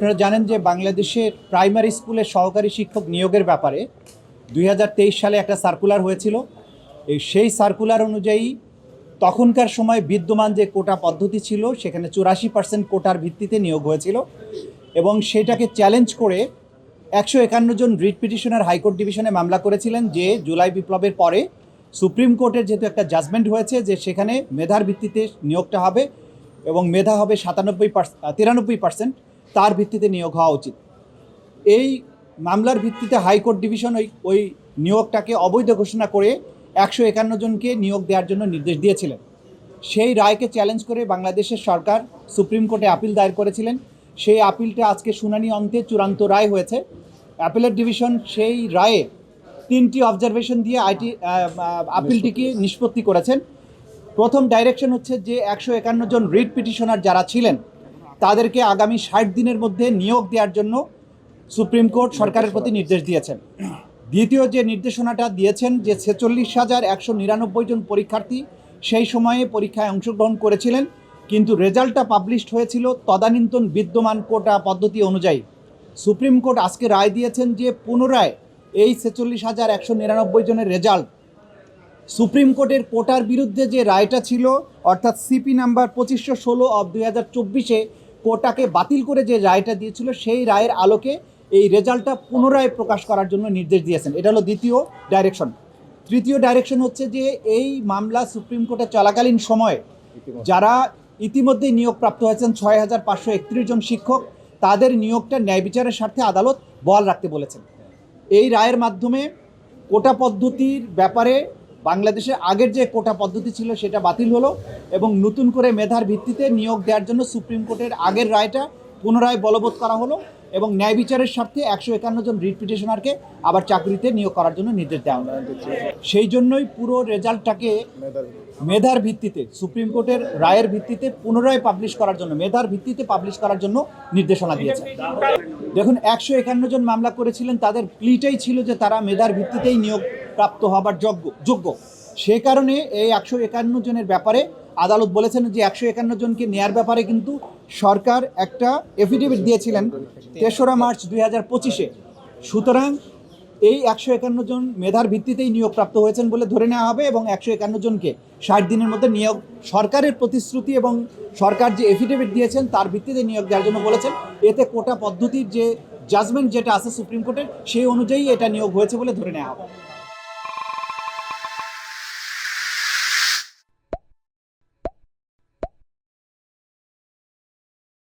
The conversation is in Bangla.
আপনারা জানেন যে বাংলাদেশের প্রাইমারি স্কুলের সহকারী শিক্ষক নিয়োগের ব্যাপারে 2023 সালে একটা সার্কুলার হয়েছিল। সেই সার্কুলার অনুযায়ী তখনকার সময় বিদ্যমান যে কোটা পদ্ধতি ছিল সেখানে 84% কোটার ভিত্তিতে নিয়োগ হয়েছিল এবং সেটাকে চ্যালেঞ্জ করে 151 জন রিট পিটিশনার হাইকোর্ট ডিভিশনে মামলা করেছিলেন যে জুলাই বিপ্লবের পরে সুপ্রিম কোর্টের যেহেতু একটা জাজমেন্ট হয়েছে যে সেখানে মেধার ভিত্তিতে নিয়োগটা হবে এবং মেধা হবে 93%, তার ভিত্তিতে নিয়োগ হওয়া উচিত। এই মামলার ভিত্তিতে হাইকোর্ট ডিভিশন ওই নিয়োগটাকে অবৈধ ঘোষণা করে 151 জনকে নিয়োগ দেওয়ার জন্য নির্দেশ দিয়েছিলেন। সেই রায়কে চ্যালেঞ্জ করে বাংলাদেশের সরকার সুপ্রিম কোর্টে আপিল দায়ের করেছিলেন। সেই আপিলটা আজকে শুনানি অন্তে চূড়ান্ত রায় হয়েছে। অ্যাপিলেট ডিভিশন সেই রায়ে 3টি অবজারভেশন দিয়ে আপিলটিকে নিষ্পত্তি করেছেন। প্রথম ডাইরেকশন হচ্ছে যে 151 জন রিট পিটিশনার যারা ছিলেন তাদেরকে আগামী 60 দিনের মধ্যে নিয়োগ দেওয়ার জন্য সুপ্রিম কোর্ট সরকারের প্রতি নির্দেশ দিয়েছেন। দ্বিতীয় যে নির্দেশনাটা দিয়েছেন যে 46,199 জন পরীক্ষার্থী সেই সময়ে পরীক্ষায় অংশগ্রহণ করেছিলেন, কিন্তু রেজাল্টটা পাবলিশড হয়েছিল তদানীন্তন বিদ্যমান কোটা পদ্ধতি অনুযায়ী। সুপ্রিম কোর্ট আজকে রায় দিয়েছেন যে পুনরায় এই 46,199 জনের রেজাল্ট সুপ্রিম কোর্টের কোটার বিরুদ্ধে যে রায়টা ছিল অর্থাৎ সিপি নাম্বার 2516 অব 2024 কোটাকে বাতিল করে যে রায়টা দিয়েছিল সেই রায়ের আলোকে এই রেজাল্টটা পুনরায় প্রকাশ করার জন্য নির্দেশ দিয়েছেন। এটা হলো দ্বিতীয় ডাইরেকশন। তৃতীয় ডাইরেকশন হচ্ছে যে এই মামলা সুপ্রিম কোর্টে চলাকালীন সময়ে যারা ইতিমধ্যেই নিয়োগপ্রাপ্ত হয়েছেন 6,531 জন শিক্ষক, তাদের নিয়োগটা ন্যায় বিচারের স্বার্থে আদালত বহাল রাখতে বলেছেন। এই রায়ের মাধ্যমে কোটা পদ্ধতির ব্যাপারে বাংলাদেশের আগের যে কোটা পদ্ধতি ছিল সেটা বাতিল হলো এবং নতুন করে মেধার ভিত্তিতে নিয়োগ দেওয়ার জন্য সুপ্রিম কোর্টের আগের রায়টা পুনরায় বলবৎ করা হলো এবং ন্যায় বিচারের স্বার্থে 151 জন রিট পিটিশনারকে আবার চাকরিতে নিয়োগ করার জন্য নির্দেশ দেওয়া হলো। সেই জন্যই পুরো রেজাল্টটাকে মেধার ভিত্তিতে সুপ্রিম কোর্টের রায়ের ভিত্তিতে পুনরায় পাবলিশ করার জন্য মেধার ভিত্তিতে পাবলিশ করার জন্য নির্দেশনা দিয়েছে। দেখুন, 151 জন মামলা করেছিলেন, তাদের প্লিটাই ছিল যে তারা মেধার ভিত্তিতেই নিয়োগ প্রাপ্ত হবার যোগ্য। সে কারণে এই 151 জনের ব্যাপারে আদালত বলেছেন যে 151 জনকে নেয়ার ব্যাপারে কিন্তু সরকার একটা এফিডেভিট দিয়েছিলেন 3রা মার্চ 2025-এ। সুতরাং এই 151 জন মেধার ভিত্তিতেই নিয়োগ প্রাপ্ত হয়েছেন বলে ধরে নেওয়া হবে এবং 151 জনকে 60 দিনের মধ্যে নিয়োগ সরকারের প্রতিশ্রুতি এবং সরকার যে এফিডেভিট দিয়েছেন তার ভিত্তিতে নিয়োগ দেওয়ার জন্য বলেছেন। এতে কোটা পদ্ধতির যে জাজমেন্ট যেটা আছে সুপ্রিম কোর্টের সেই অনুযায়ী এটা নিয়োগ হয়েছে বলে ধরে নেওয়া হবে।